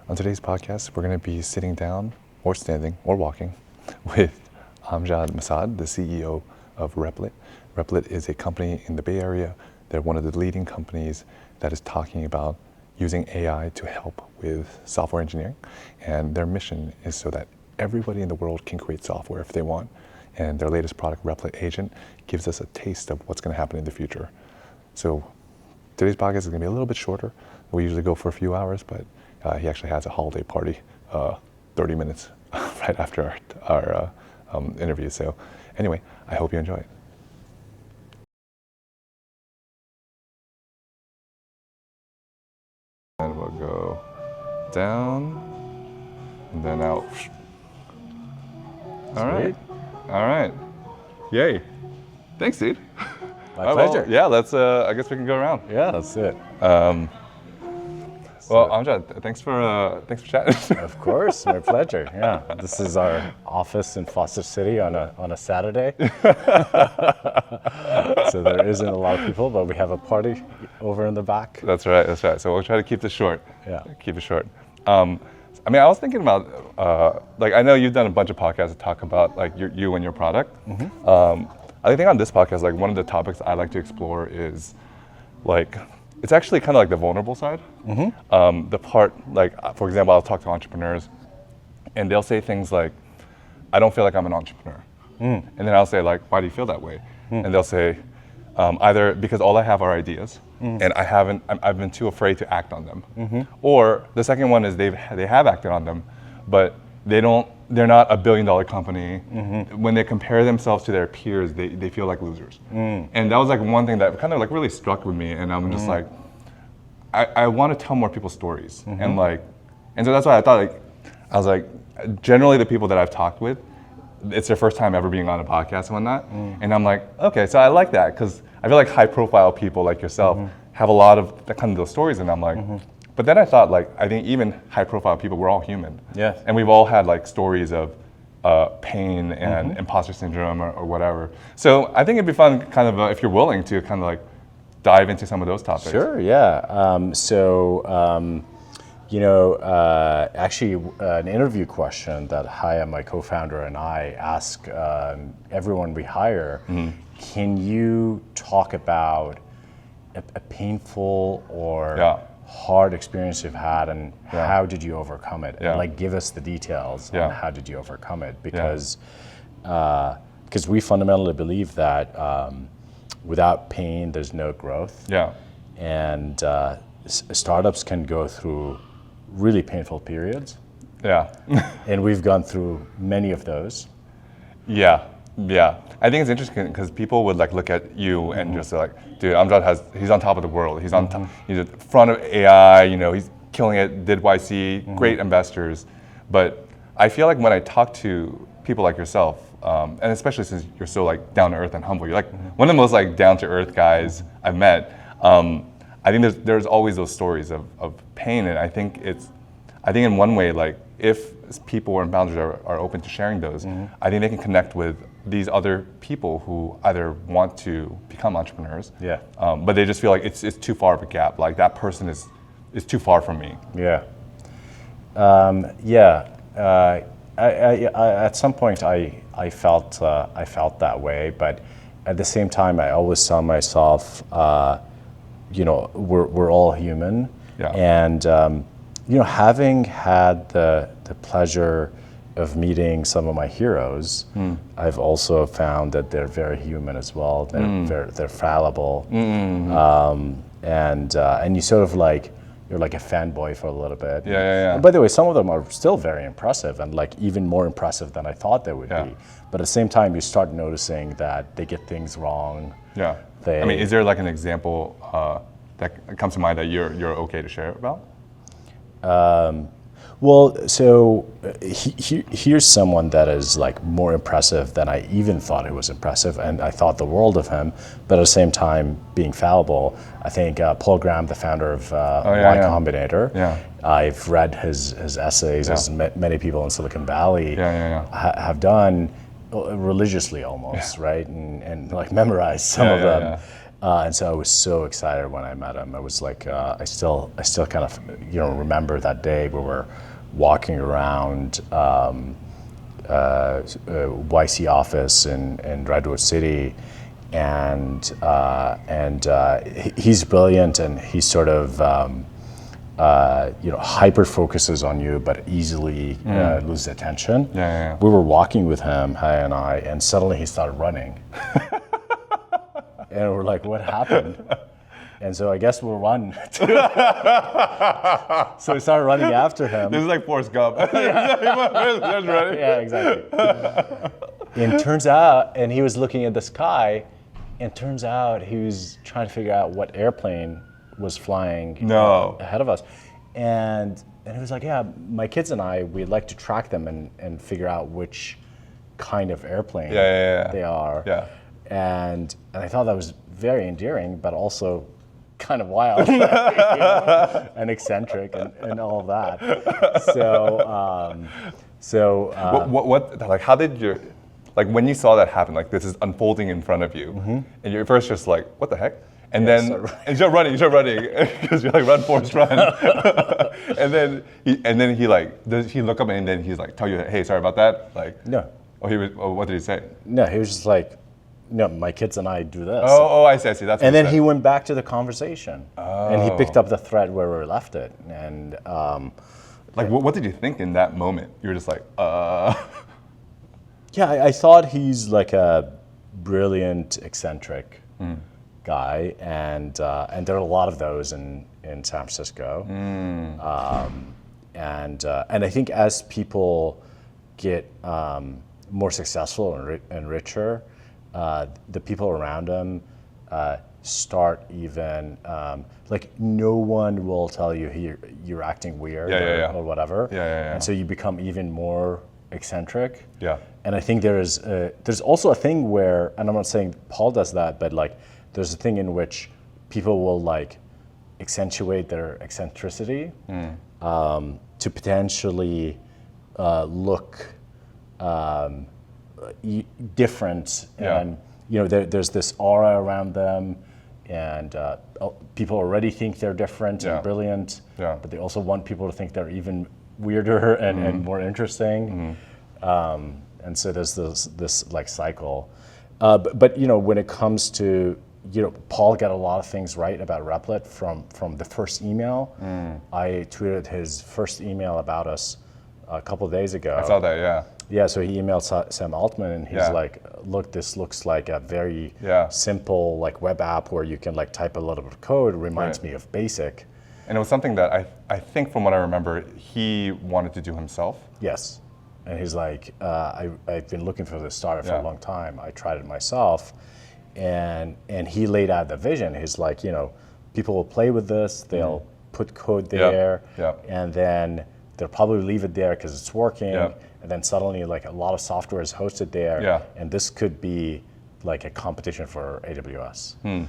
On today's podcast, we're going to be sitting down, or standing, or walking, with Amjad Masad, the CEO of Replit. Replit is a company in the Bay Area. They're one of the leading companies that is talking about using AI to help with software engineering. And their mission is so that everybody in the world can create software if they want. And their latest product, Replit Agent, gives us a taste of what's going to happen in the future. So today's podcast is going to be a little bit shorter. We usually go for a few hours, but he actually has a holiday party 30 minutes right after our interview. So anyway, I hope you enjoy it. And we'll go down and then out. All right. All right. Yay. Thanks, dude. My pleasure. Well, yeah, let's. I guess we can go around. Yeah, that's it. Well, Amjad, thanks for chatting. Of course, my pleasure. Yeah, this is our office in Foster City on a Saturday. So there isn't a lot of people, but we have a party over in the back. That's right. That's right. So we'll try to keep this short. Yeah. Keep it short. I mean, I was thinking about like I know you've done a bunch of podcasts that talk about like you and your product. Mm-hmm. I think on this podcast, like one of the topics I like to explore is like. It's actually kind of like the vulnerable side. Mm-hmm. The part, like, for example, I'll talk to entrepreneurs and they'll say things like, I don't feel like I'm an entrepreneur. And then I'll say like, why do you feel that way? And they'll say, either because all I have are ideas and I've been too afraid to act on them. Or the second one is they have acted on them, but they're not $1 billion company. When they compare themselves to their peers, they feel like losers. And that was like one thing that kind of like really struck with me. And I'm just like, I want to tell more people's stories. And so that's why I was like, generally the people that I've talked with, it's their first time ever being on a podcast and whatnot. And I'm like, okay, so I like that because I feel like high profile people like yourself have a lot of kind of those stories. And I'm like, but then I thought, like, I think even high-profile people, we're all human. Yes. And we've all had, like, stories of pain and imposter syndrome or whatever. So I think it'd be fun, kind of, if you're willing to kind of, like, dive into some of those topics. Sure, yeah. Actually, an interview question that Haya, my co-founder, and I ask everyone we hire, can you talk about a painful or hard experience you've had and how did you overcome it? And like give us the details on how did you overcome it? Because we fundamentally believe that without pain, there's no growth. Yeah. And startups can go through really painful periods. Yeah. And we've gone through many of those. Yeah. Yeah, I think it's interesting because people would like look at you and just like, dude, Amjad he's on top of the world. He's on top, he's in front of AI, he's killing it, did YC, great investors. But I feel like when I talk to people like yourself, and especially since you're so like down to earth and humble, you're like one of the most like down to earth guys I've met. I think there's always those stories of pain, and I think in one way, like if people or founders are open to sharing those, I think they can connect with these other people who either want to become entrepreneurs, but they just feel like it's too far of a gap. Like that person is too far from me. Yeah. At some point, I felt that way, but at the same time, I always tell myself, we're all human, and having had the pleasure of meeting some of my heroes, I've also found that they're very human as well. They're fallible, and you sort of like you're like a fanboy for a little bit. Yeah. And by the way, some of them are still very impressive and like even more impressive than I thought they would be. But at the same time, you start noticing that they get things wrong. Yeah. I mean, is there like an example that comes to mind that you're okay to share about? Well, so here's someone that is like more impressive than I even thought he was impressive, and I thought the world of him, but at the same time being fallible. I think Paul Graham, the founder of Y Combinator, I've read his essays, as many people in Silicon Valley have done religiously almost, right? And like memorized some of them. And so I was so excited when I met him. I was like, I still kind of, remember that day we were walking around YC office in Redwood City, and he's brilliant, and he sort of hyper focuses on you, but easily loses attention. We were walking with him, Hai and I, and suddenly he started running. And we're like, what happened? And so I guess we'll run. So we started running after him. This is like Forrest Gump. Yeah, exactly. And turns out, and he was looking at the sky, and turns out he was trying to figure out what airplane was flying ahead of us. And he was like, yeah, my kids and I, we'd like to track them and figure out which kind of airplane they are. Yeah. And I thought that was very endearing, but also kind of wild, and eccentric, and all of that. How did your, like when you saw that happen, like this is unfolding in front of you, and you're first just like, what the heck? And then you start running, because you're like, run, Forrest, run. and then he like, does he look up and then he's like, tell you, hey, sorry about that? Like, no. What did he say? No, he was just like, no, my kids and I do this. I see. That's and then he went back to the conversation, and he picked up the thread where we left it. And like, what did you think in that moment? You were just like, Yeah, I thought he's like a brilliant, eccentric guy, and there are a lot of those in San Francisco. And I think as people get more successful and richer, the people around them start even like no one will tell you you're acting weird or whatever. And so you become even more eccentric. And I think there's also a thing where, and I'm not saying Paul does that, but like there's a thing in which people will like accentuate their eccentricity to potentially look different, and there's this aura around them, and people already think they're different and brilliant, but they also want people to think they're even weirder and more interesting, and so there's this like cycle. But when it comes to Paul got a lot of things right about Replit from the first email. I tweeted his first email about us a couple of days ago. I saw that, Yeah, so he emailed Sam Altman, and he's like, look, this looks like a very simple like web app where you can like type a little bit of code. It reminds me of BASIC. And it was something that I think from what I remember, he wanted to do himself. Yes. And he's like, I've been looking for this startup for a long time. I tried it myself. And he laid out the vision. He's like, people will play with this, they'll put code there, and then they'll probably leave it there because it's working. And then suddenly, like a lot of software is hosted there, and this could be like a competition for AWS. And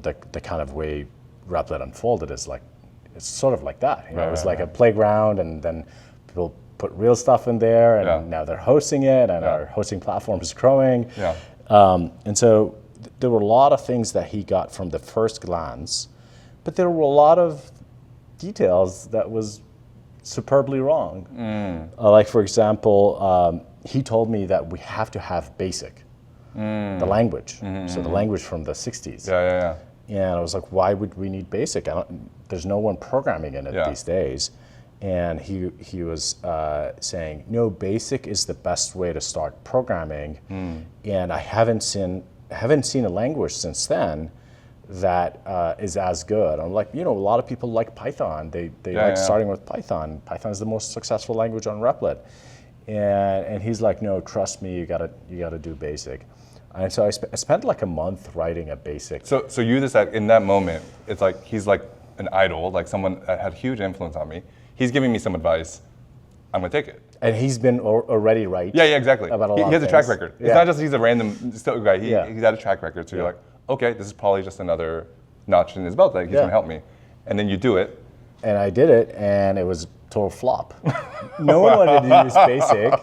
the kind of way Replit unfolded is like, it's sort of like that. It was like a playground, and then people put real stuff in there, and now they're hosting it, and our hosting platform is growing. And so there were a lot of things that he got from the first glance, but there were a lot of details that was superbly wrong. Like for example, he told me that we have to have BASIC, the language, so the language from the 60s. And I was like, why would we need BASIC? There's no one programming in it these days. And he was saying, no, BASIC is the best way to start programming. And I haven't seen a language since then that is as good. I'm like, a lot of people like Python. They like starting with Python. Python is the most successful language on Replit. And he's like, no, trust me, you gotta do BASIC. And so I spent like a month writing a BASIC. So you decide in that moment, it's like he's like an idol, like someone that had huge influence on me. He's giving me some advice. I'm gonna take it. And he's been already right. Yeah, exactly. About a lot he has of a track things. record. It's not just he's a random guy. He's had a track record. So you're like, okay, this is probably just another notch in his belt that he's gonna help me. And then you do it. And I did it, and it was a total flop. No one wanted to use BASIC,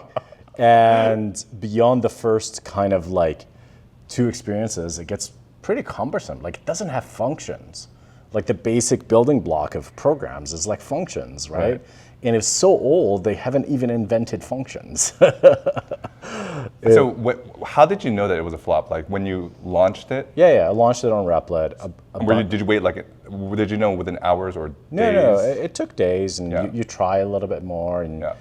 and beyond the first kind of like 2 experiences, it gets pretty cumbersome. Like it doesn't have functions. Like the basic building block of programs is like functions, right? And it's so old, they haven't even invented functions. So how did you know that it was a flop? Like when you launched it? Yeah, I launched it on Replit. Did you wait did you know within hours or days? No, it took days, and Yeah. you try a little bit more, and Yeah.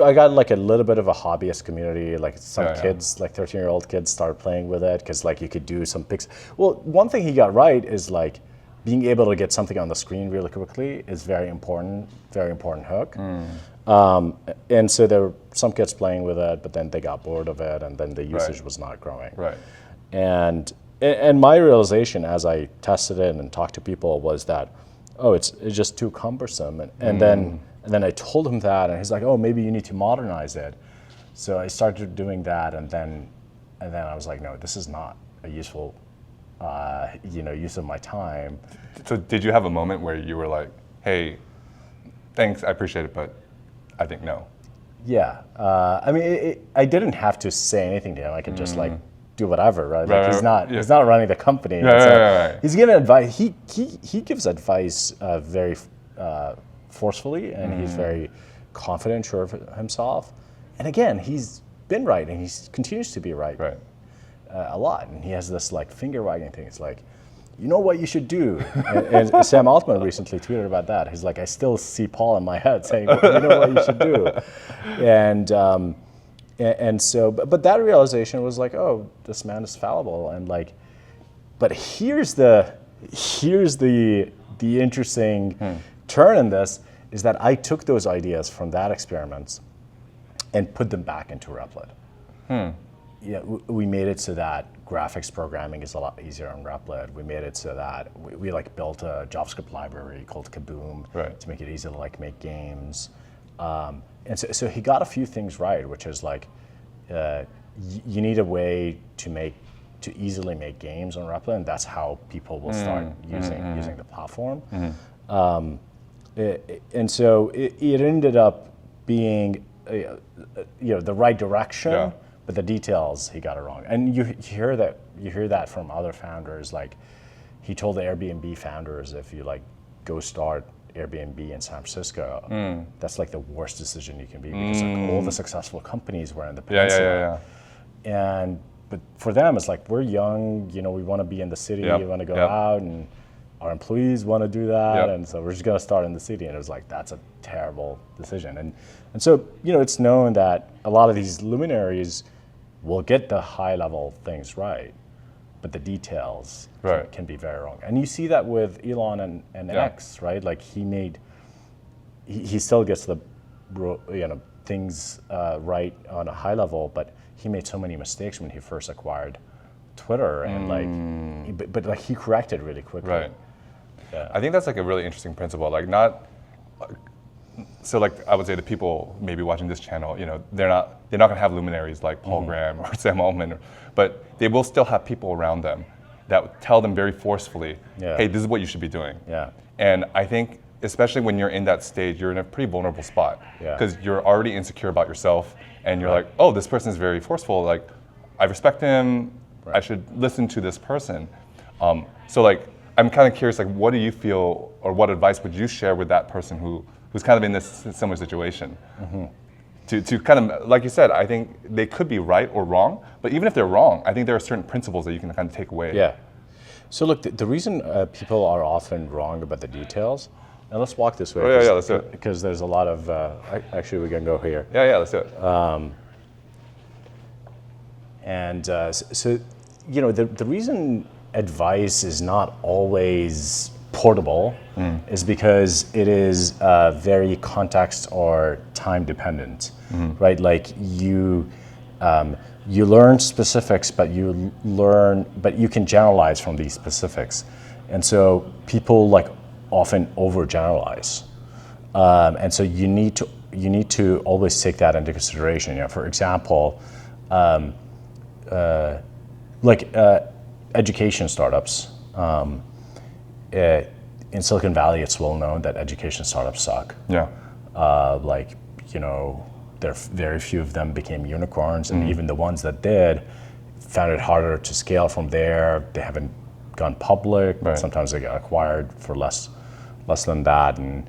I got like a little bit of a hobbyist community. Like some Yeah. kids, like 13-year-old kids, started playing with it because like you could do some pics. Well, one thing he got right is like being able to get something on the screen really quickly is very important hook. And so there were some kids playing with it, but then they got bored of it, and then the usage was not growing. Right. And my realization as I tested it and talked to people was that, oh, it's just too cumbersome. And then I told him that, and he's like, oh, maybe you need to modernize it. So I started doing that, and then I was like, no, this is not a useful use of my time. So did you have a moment where you were like, hey, thanks, I appreciate it, but I think no? Yeah. I mean, I didn't have to say anything to him. I could just like do whatever, right? Like he's not running the company. Right. He's giving advice. He gives advice very forcefully, and he's very confident, sure of himself. And again, he's been right, and he continues to be right. A lot, and he has this like finger wagging thing. It's like, you know what you should do. And Sam Altman recently tweeted about that. He's like, I still see Paul in my head saying, you know what you should do. And so, but that realization was like, oh, this man is fallible, and like, but here's the interesting turn in this is that I took those ideas from that experiment and put them back into Replit. Yeah, we made it so that graphics programming is a lot easier on Replit. We made it so that we like built a JavaScript library called Kaboom to make it easy to like make games. And so he got a few things right, which is like you need a way to easily make games on Replit, and that's how people will start using the platform. And so it ended up being the right direction. Yeah. But the details, he got it wrong. And you hear that from other founders. Like he told the Airbnb founders, if you like go start Airbnb in San Francisco, that's like the worst decision you can be, because like all the successful companies were in the peninsula. But for them, it's like, we're young, we want to be in the city, we want to go out, and our employees want to do that, and so we're just going to start in the city. And it was like, that's a terrible decision. And so, it's known that a lot of these luminaries will get the high level things right, but the details can be very wrong. And you see that with Elon and X, right? Like he still gets the things right on a high level, but he made so many mistakes when he first acquired Twitter, and but like he corrected really quickly. Right. Yeah. I think that's like a really interesting principle. Like so like I would say the people maybe watching this channel, they're not gonna have luminaries like Paul Graham or Sam Altman, but they will still have people around them that tell them very forcefully, hey, this is what you should be doing. Yeah. And I think especially when you're in that stage, you're in a pretty vulnerable spot, because you're already insecure about yourself, and you're like, oh, this person is very forceful. Like, I respect him. I should listen to this person. So like, I'm kind of curious, like, what do you feel, or what advice would you share with that person who's kind of in this similar situation? To kind of, like you said, I think they could be right or wrong, but even if they're wrong, I think there are certain principles that you can kind of take away. Yeah. So look, the reason people are often wrong about the details, and let's walk this way. Oh, yeah, let's do it. Because there's a lot of, actually we can go here. Yeah, let's do it. So the reason advice is not always portable is because it is very context or time dependent, right? Like you learn specifics, but you can generalize from these specifics, and so people like often overgeneralize, and so you need to always take that into consideration. For example, education startups. In Silicon Valley, it's well known that education startups suck. Yeah. There very few of them became unicorns, and even the ones that did found it harder to scale from there. They haven't gone public. Right. Sometimes they got acquired for less than that, and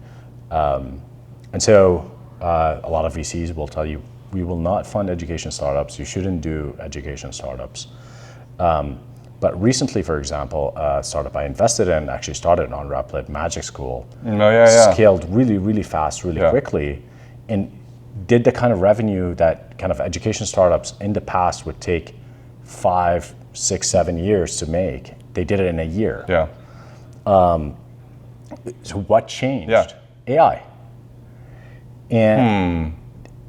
so a lot of VCs will tell you, we will not fund education startups. You shouldn't do education startups. But recently, for example, a startup I invested in actually started on Replit, Magic School, scaled really, really fast, really quickly, and did the kind of revenue that kind of education startups in the past would take 5, 6, 7 years to make. They did it in a year. Yeah. So what changed? Yeah. AI. And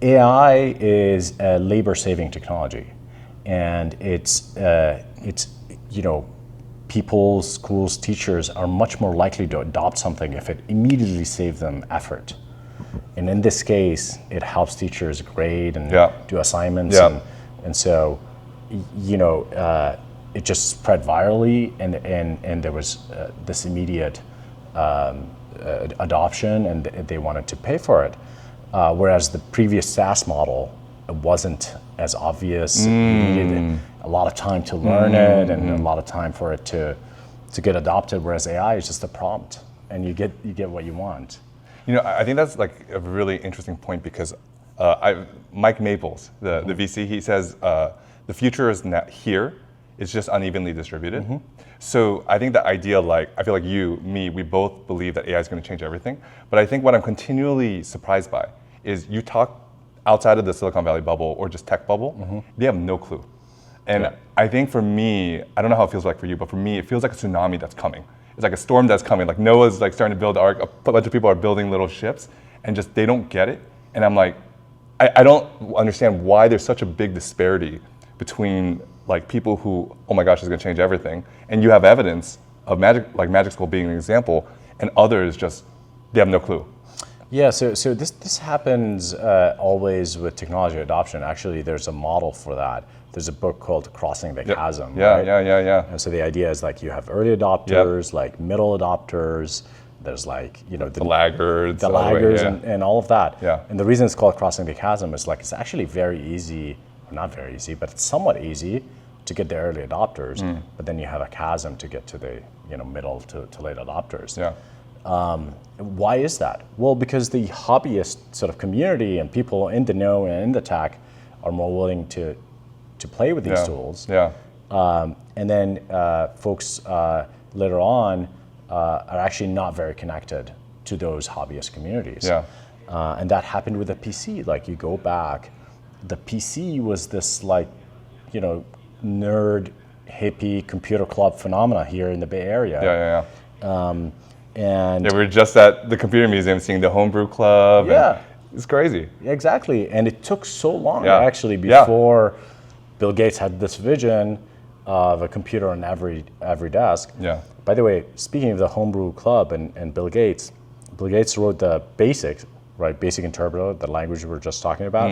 AI is a labor-saving technology, and it's people, schools, teachers are much more likely to adopt something if it immediately saves them effort. And in this case, it helps teachers grade and do assignments, and so it just spread virally, and there was this immediate adoption, and they wanted to pay for it. Whereas the previous SaaS model wasn't as obvious. You needed a lot of time to learn it, and a lot of time for it to get adopted. Whereas AI is just a prompt, and you get what you want. I think that's like a really interesting point, because Mike Maples, the VC, he says the future is not here; it's just unevenly distributed. So I think the idea, I feel like we both believe that AI is going to change everything. But I think what I'm continually surprised by is you talk outside of the Silicon Valley bubble or just tech bubble, they have no clue. And I think for me, I don't know how it feels like for you, but for me, it feels like a tsunami that's coming. It's like a storm that's coming. Like Noah's starting to build the ark. A bunch of people are building little ships, and just they don't get it. And I'm like, I don't understand why there's such a big disparity between people who, oh my gosh, it's going to change everything, and you have evidence of Magic School being an example, and others just they have no clue. Yeah, so this happens always with technology adoption. Actually, there's a model for that. There's a book called Crossing the Chasm. Yeah. And so the idea is you have early adopters, middle adopters. There's the laggards, and all of that. Yeah. And the reason it's called Crossing the Chasm is it's actually very easy, or not very easy, but it's somewhat easy to get the early adopters. But then you have a chasm to get to the middle to late adopters. Yeah. Why is that? Well, because the hobbyist sort of community and people in the know and in the tech are more willing to play with these tools. Yeah. And then folks later on are actually not very connected to those hobbyist communities. Yeah. And that happened with the PC. You go back, the PC was this nerd, hippie computer club phenomena here in the Bay Area. Yeah. And we were just at the computer museum seeing the homebrew club. Yeah. It's crazy. Exactly. And it took so long actually before Bill Gates had this vision of a computer on every desk. Yeah. By the way, speaking of the homebrew club and Bill Gates wrote the BASIC, right? Basic Interpreter, the language we were just talking about.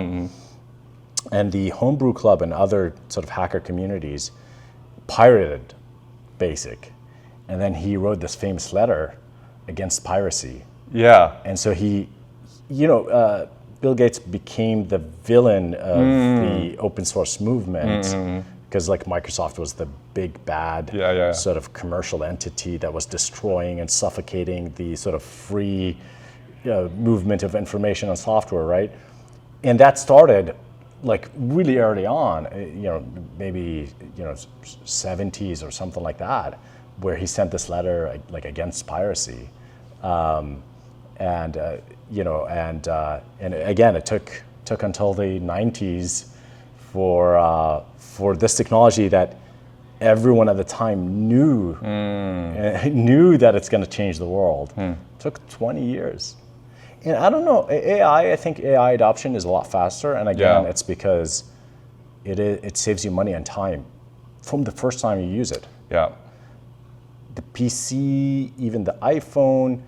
And the homebrew club and other sort of hacker communities pirated BASIC. And then he wrote this famous letter against piracy. Yeah. And so Bill Gates became the villain of the open source movement, because Microsoft was the big bad sort of commercial entity that was destroying and suffocating the sort of free movement of information and software, right? And that started really early on, maybe 70s or something like that, where he sent this letter against piracy. And again, it took until the 90s for this technology that everyone at the time knew that it's going to change the world. Took 20 years. And I don't know, I think AI adoption is a lot faster, and again, it's because it saves you money and time from the first time you use it. Yeah. The PC, even the iPhone,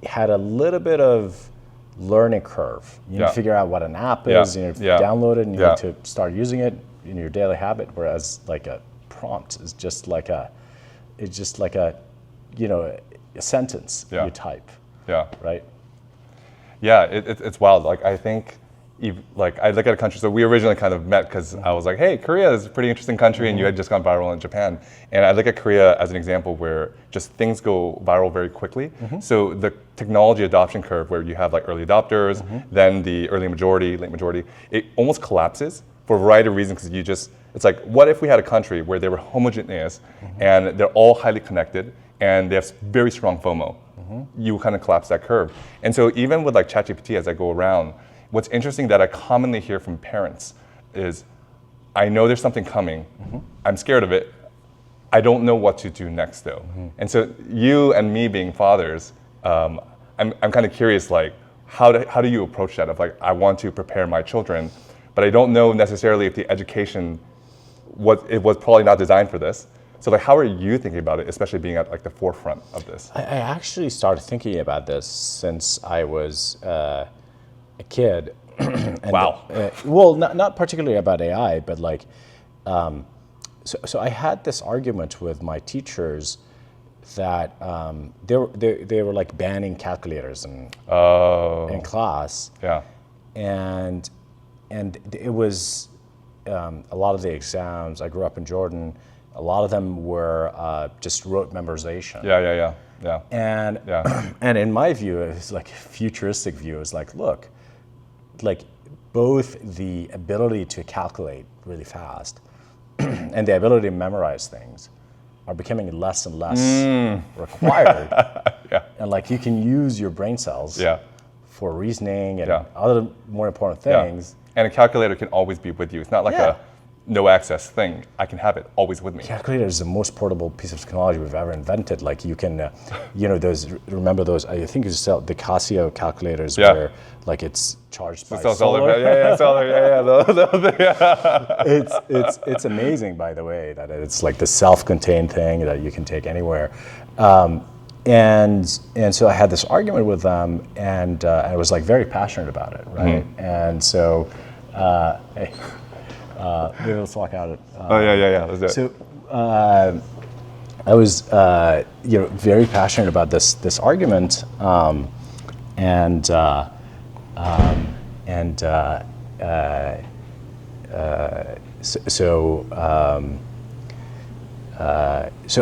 had a little bit of learning curve. You need to figure out what an app is, you need to download it, and you need to start using it in your daily habit, whereas a prompt is just a sentence you type. Yeah. Right? Yeah, it's wild. I think like I look at a country. So we originally kind of met because I was like, hey, Korea is a pretty interesting country, and you had just gone viral in Japan. And I look at Korea as an example where just things go viral very quickly. So the technology adoption curve, where you have like early adopters, then the early majority, late majority, it almost collapses for a variety of reasons. Because it's like, what if we had a country where they were homogeneous and they're all highly connected and they have very strong FOMO? You kind of collapse that curve. And so even with like ChatGPT, as I go around, what's interesting that I commonly hear from parents is, I know there's something coming. I'm scared of it. I don't know what to do next though. And so you and me being fathers, I'm kind of curious, like, how do you approach that? Of like, I want to prepare my children, but I don't know necessarily if the education it was probably not designed for this. So like, how are you thinking about it, especially being at like the forefront of this? I actually started thinking about this since I was a kid. Wow. Well, not particularly about AI, but like, so I had this argument with my teachers that they were like banning calculators in class. Yeah. And it was a lot of the exams. I grew up in Jordan. A lot of them were just rote memorization. Yeah. And and in my view, it's like a futuristic view. It's like, look, like both the ability to calculate really fast and the ability to memorize things are becoming less and less required. And like you can use your brain cells for reasoning and other more important things. And a calculator can always be with you. It's not like a no access thing. I can have it always with me. Calculator is the most portable piece of technology we've ever invented. Like you can, remember those, I think you sell the Casio calculators where like it's charged by solar. It's amazing, by the way, that it's like the self-contained thing that you can take anywhere. And so I had this argument with them, and I was like very passionate about it, right? And so, maybe let's walk out. Let's do it. So I was, very passionate about this argument, so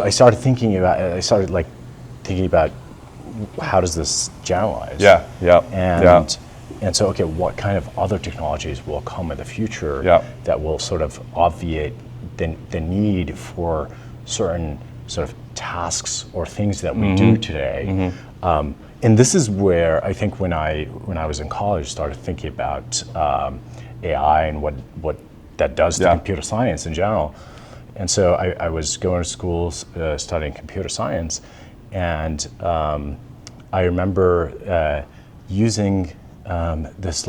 I started thinking about how does this generalize? And so, okay, what kind of other technologies will come in the future that will sort of obviate the need for certain sort of tasks or things that we do today? And this is where I think when I was in college, started thinking about AI and what that does to computer science in general. And so I was going to school studying computer science, and I remember using this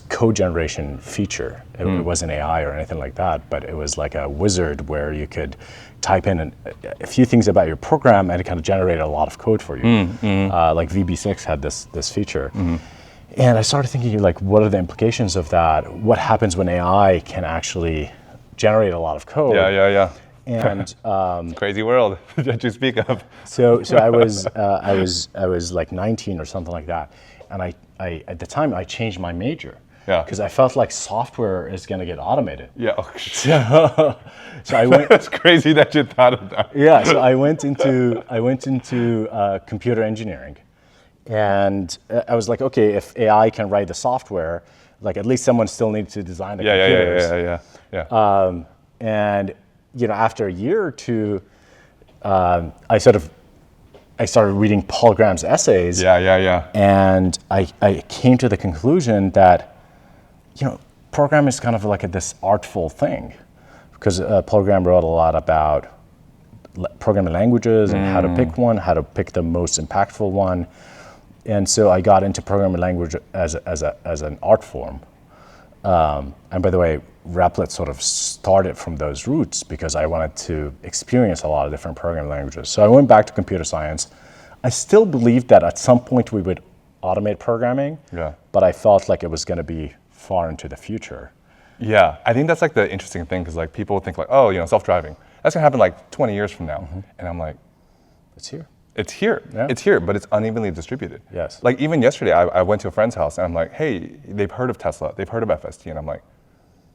code generation feature. It wasn't AI or anything like that, but it was like a wizard where you could type in a few things about your program and it kind of generated a lot of code for you. Like VB6 had this feature. And I started thinking, like, what are the implications of that? What happens when AI can actually generate a lot of code? And crazy world that you speak of. So I was like 19 or something like that, and I at the time I changed my major because I felt like software is going to get automated. So I went. That's crazy that you thought of that. So I went into computer engineering, and I was like, okay, if AI can write the software, like at least someone still needs to design the computers. And after a year or two, I started reading Paul Graham's essays. And I came to the conclusion that, programming is kind of like this artful thing, because Paul Graham wrote a lot about programming languages and how to pick one, how to pick the most impactful one. And so I got into programming language as an art form. And by the way, Replit sort of started from those roots because I wanted to experience a lot of different programming languages. So I went back to computer science. I still believed that at some point we would automate programming, but I felt like it was going to be far into the future. I think that's like the interesting thing, because like people think like, oh, self-driving, that's going to happen like 20 years from now. And I'm like, it's here. It's here. Yeah. It's here, but it's unevenly distributed. Yes. Like even yesterday, I went to a friend's house and I'm like, hey, they've heard of Tesla, they've heard of FST, and I'm like,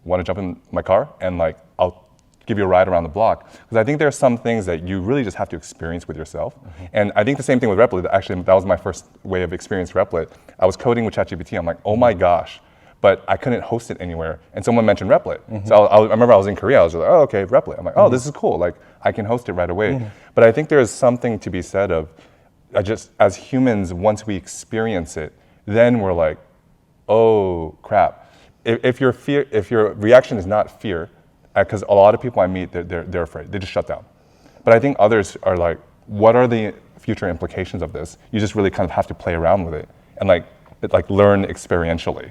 want to jump in my car and like I'll give you a ride around the block, because I think there are some things that you really just have to experience with yourself. And I think the same thing with Replit. Actually, that was my first way of experiencing Replit. I was coding with ChatGPT. I'm like, oh my gosh, but I couldn't host it anywhere. And someone mentioned Replit. So I remember I was in Korea. I was like, oh, okay, Replit. I'm like, oh, this is cool. Like I can host it right away. But I think there is something to be said of, just as humans, once we experience it, then we're like, oh crap. If your reaction is not fear, because a lot of people I meet, they're afraid. They just shut down. But I think others are like, what are the future implications of this? You just really kind of have to play around with it and like learn experientially.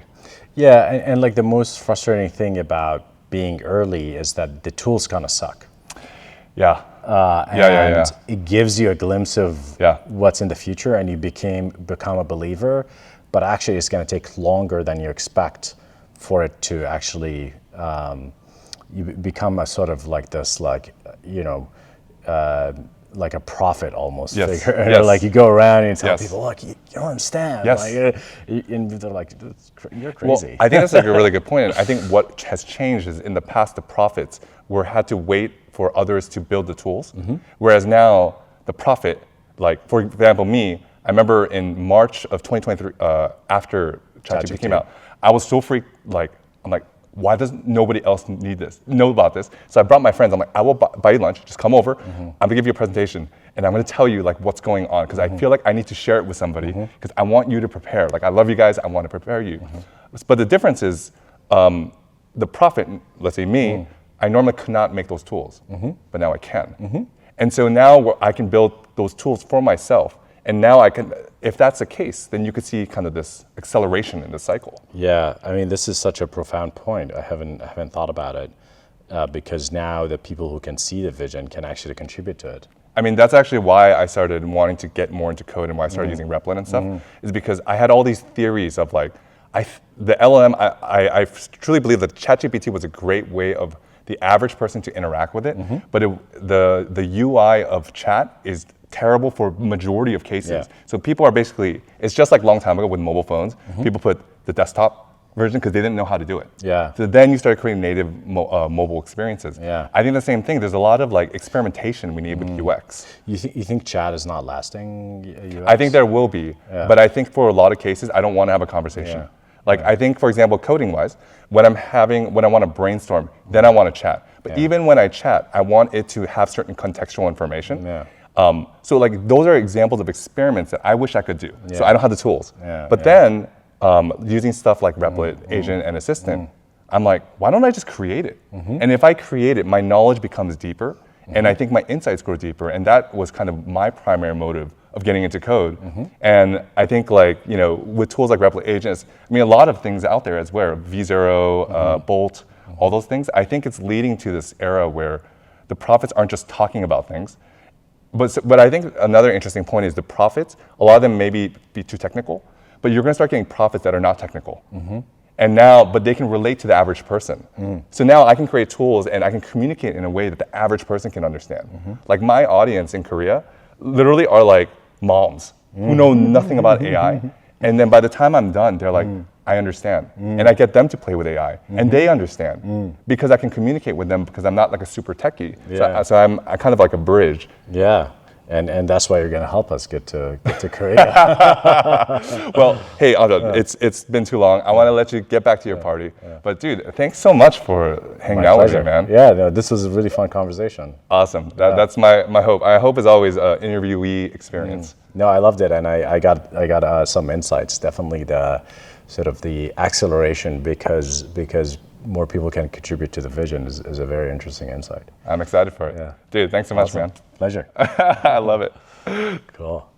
Yeah, and like the most frustrating thing about being early is that the tools kind of suck. Yeah. And it gives you a glimpse of Yeah. what's in the future, and you become a believer. But actually, it's going to take longer than you expect for it to actually. You become a sort of like this, like like a prophet almost figure. Yes. Like you go around and you tell Yes. people, look, you don't understand. Yes. Like, and they're like, you're crazy. Well, I think that's like a really good point. And I think what has changed is in the past, the prophets had to wait for others to build the tools. Whereas now, the prophet, like for example, me, I remember in March of 2023, after ChatGPT came out, I was so freaked, I'm like, why does nobody else know about this? So I brought my friends. I'm like, I will buy you lunch. Just come over. I'm gonna give you a presentation, and I'm gonna tell you like what's going on, because I feel like I need to share it with somebody, because I want you to prepare. Like I love you guys. I want to prepare you. But the difference is, the prophet, let's say me, I normally could not make those tools, but now I can. And so now I can build those tools for myself. And now I can, if that's the case, then you could see kind of this acceleration in the cycle. Yeah, I mean, this is such a profound point. I haven't thought about it, because now the people who can see the vision can actually contribute to it. I mean, that's actually why I started wanting to get more into code and why I started using Replit and stuff, is because I had all these theories of like, the LLM, I truly believe that ChatGPT was a great way of the average person to interact with it, but the UI of chat is terrible for majority of cases. Yeah. So people are basically, it's just like a long time ago with mobile phones. People put the desktop version because they didn't know how to do it. Yeah. So then you start creating native mobile experiences. Yeah. I think the same thing. There's a lot of like experimentation we need with UX. You think chat is not lasting UX? I think there will be, but I think for a lot of cases, I don't want to have a conversation. Yeah. Like I think, for example, coding-wise, when I want to brainstorm, then I want to chat. But even when I chat, I want it to have certain contextual information. Yeah. So like those are examples of experiments that I wish I could do. So I don't have the tools. But then using stuff like Replit, Agent, and Assistant, I'm like, why don't I just create it? And if I create it, my knowledge becomes deeper, and I think my insights grow deeper. And that was kind of my primary motive of getting into code. And I think like, with tools like Replit, Agents, I mean, a lot of things out there as well, V0, Bolt, all those things, I think it's leading to this era where the prophets aren't just talking about things. But I think another interesting point is the prophets, a lot of them may be too technical, but you're gonna start getting prophets that are not technical. And now, but they can relate to the average person. So now I can create tools and I can communicate in a way that the average person can understand. Like my audience in Korea literally are like moms who know nothing about AI. And then by the time I'm done, they're like, I understand. And I get them to play with AI and they understand because I can communicate with them because I'm not like a super techie. So I'm kind of like a bridge. Yeah. And that's why you're going to help us get to Korea. Well, hey, Amjad, it's been too long. I want to let you get back to your party. But dude, thanks so much for hanging out with me, man. Yeah, no, this was a really fun conversation. Awesome. That's my hope. I hope is always an interviewee experience. No, I loved it, and I got some insights. Definitely the sort of the acceleration because more people can contribute to the vision is a very interesting insight. I'm excited for it. Yeah. Dude, thanks so much, Awesome. man. Pleasure. I love it. Cool.